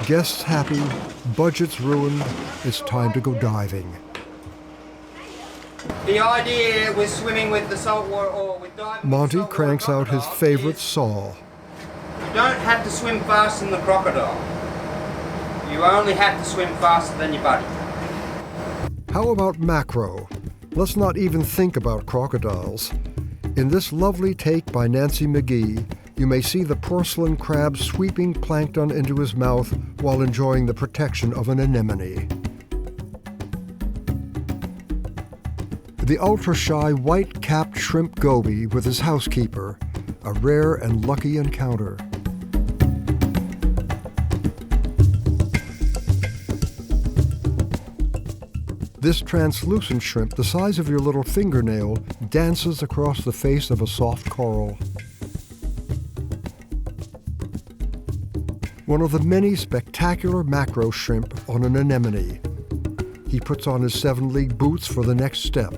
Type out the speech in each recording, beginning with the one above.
Guests happy, budgets ruined, it's time to go diving. The idea with swimming with the saltwater or with diving Monty with the cranks out his favorite saw. You don't have to swim faster than the crocodile. You only have to swim faster than your buddy. How about macro? Let's not even think about crocodiles. In this lovely take by Nancy McGee, you may see the porcelain crab sweeping plankton into his mouth while enjoying the protection of an anemone. The ultra-shy white-capped shrimp goby with his housekeeper, a rare and lucky encounter. This translucent shrimp, the size of your little fingernail, dances across the face of a soft coral. One of the many spectacular macro shrimp on an anemone. He puts on his 7-league boots for the next step.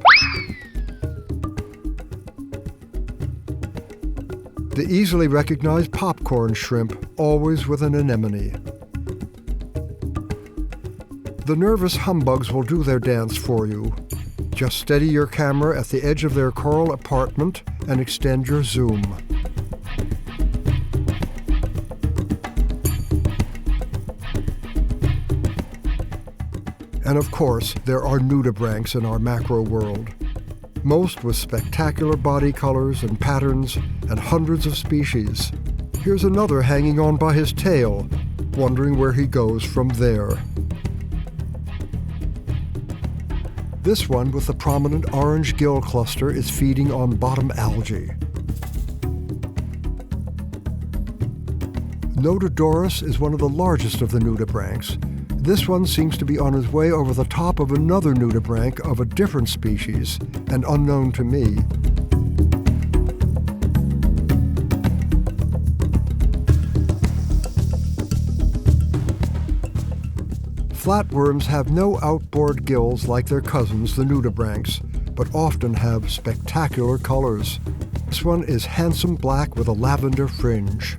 The easily recognized popcorn shrimp, always with an anemone. The nervous humbugs will do their dance for you. Just steady your camera at the edge of their coral apartment and extend your zoom. And of course, there are nudibranchs in our macro world, most with spectacular body colors and patterns and hundreds of species. Here's another hanging on by his tail, wondering where he goes from there. This one with the prominent orange gill cluster is feeding on bottom algae. Notodorus is one of the largest of the nudibranchs. This one seems to be on his way over the top of another nudibranch of a different species and unknown to me. Flatworms have no outboard gills like their cousins, the nudibranchs, but often have spectacular colors. This one is handsome black with a lavender fringe.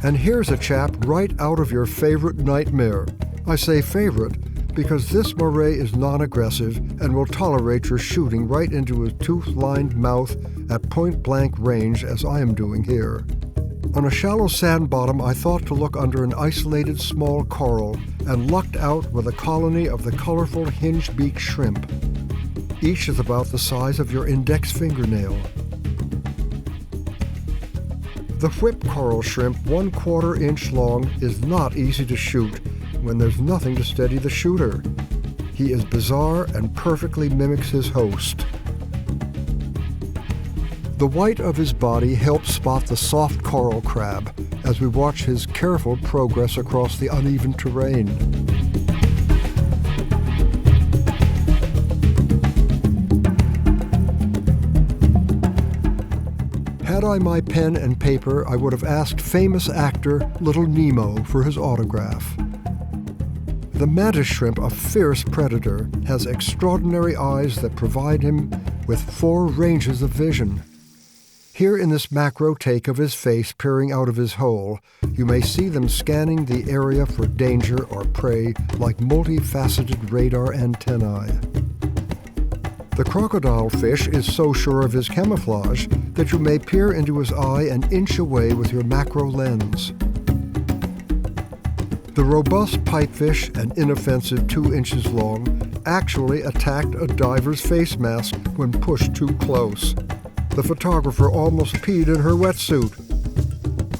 And here's a chap right out of your favorite nightmare. I say favorite because this moray is non-aggressive and will tolerate your shooting right into his tooth-lined mouth at point-blank range as I am doing here. On a shallow sand bottom, I thought to look under an isolated small coral and lucked out with a colony of the colorful hinge-beak shrimp. Each is about the size of your index fingernail. The whip coral shrimp, 1/4 inch long, is not easy to shoot when there's nothing to steady the shooter. He is bizarre and perfectly mimics his host. The white of his body helps spot the soft coral crab as we watch his careful progress across the uneven terrain. Had I my pen and paper, I would have asked famous actor Little Nemo for his autograph. The mantis shrimp, a fierce predator, has extraordinary eyes that provide him with 4 ranges of vision. Here in this macro take of his face peering out of his hole, you may see them scanning the area for danger or prey like multifaceted radar antennae. The crocodile fish is so sure of his camouflage that you may peer into his eye an inch away with your macro lens. The robust pipefish, an inoffensive 2 inches long, actually attacked a diver's face mask when pushed too close. The photographer almost peed in her wetsuit.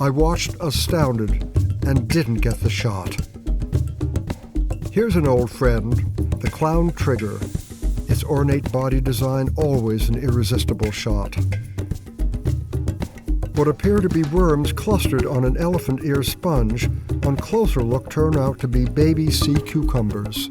I watched astounded and didn't get the shot. Here's an old friend, the clown trigger. Its ornate body design always an irresistible shot. What appear to be worms clustered on an elephant ear sponge, on closer look turn out to be baby sea cucumbers.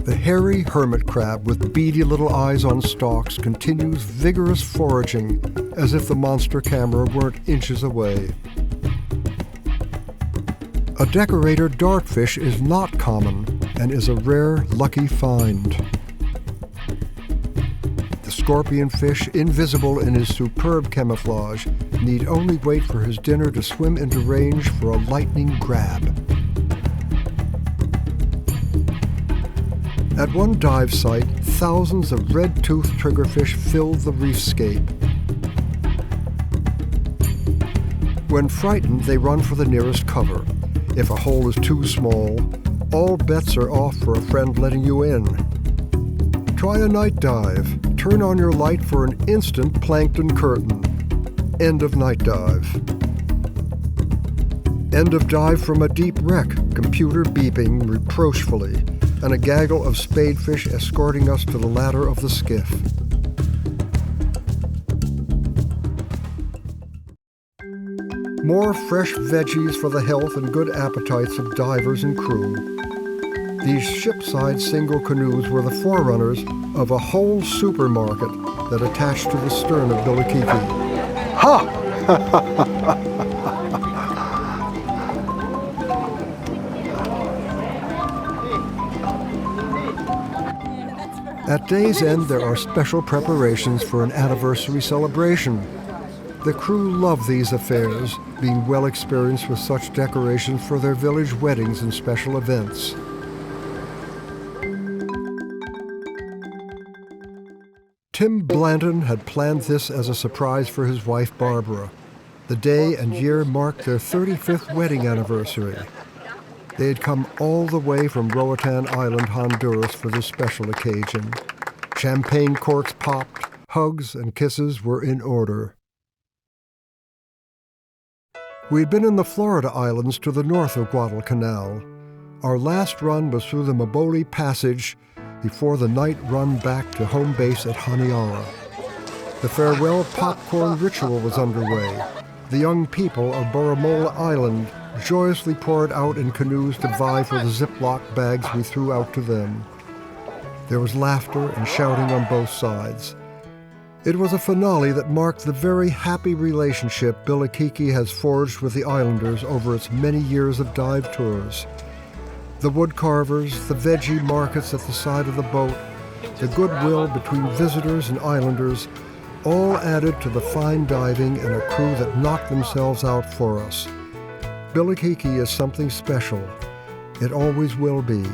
The hairy hermit crab with beady little eyes on stalks continues vigorous foraging as if the monster camera weren't inches away. A decorator dartfish is not common and is a rare, lucky find. The scorpionfish, invisible in his superb camouflage, need only wait for his dinner to swim into range for a lightning grab. At one dive site, thousands of red-toothed triggerfish filled the reefscape. When frightened, they run for the nearest cover. If a hole is too small, all bets are off for a friend letting you in. Try a night dive. Turn on your light for an instant plankton curtain. End of night dive. End of dive from a deep wreck, computer beeping reproachfully, and a gaggle of spadefish escorting us to the ladder of the skiff. More fresh veggies for the health and good appetites of divers and crew. These shipside single canoes were the forerunners of a whole supermarket that attached to the stern of Bilikiki. Ha! At day's end, there are special preparations for an anniversary celebration. The crew love these affairs, being well experienced with such decorations for their village weddings and special events. Tim Blanton had planned this as a surprise for his wife Barbara. The day and year marked their 35th wedding anniversary. They had come all the way from Roatan Island, Honduras for this special occasion. Champagne corks popped, hugs and kisses were in order. We had been in the Florida Islands to the north of Guadalcanal. Our last run was through the Maboli Passage before the night run back to home base at Honiara. The farewell popcorn ritual was underway. The young people of Baramola Island joyously poured out in canoes to vie for the Ziploc bags we threw out to them. There was laughter and shouting on both sides. It was a finale that marked the very happy relationship Bilikiki has forged with the islanders over its many years of dive tours. The wood carvers, the veggie markets at the side of the boat, the goodwill between visitors and islanders, all added to the fine diving and a crew that knocked themselves out for us. Bilikiki is something special. It always will be.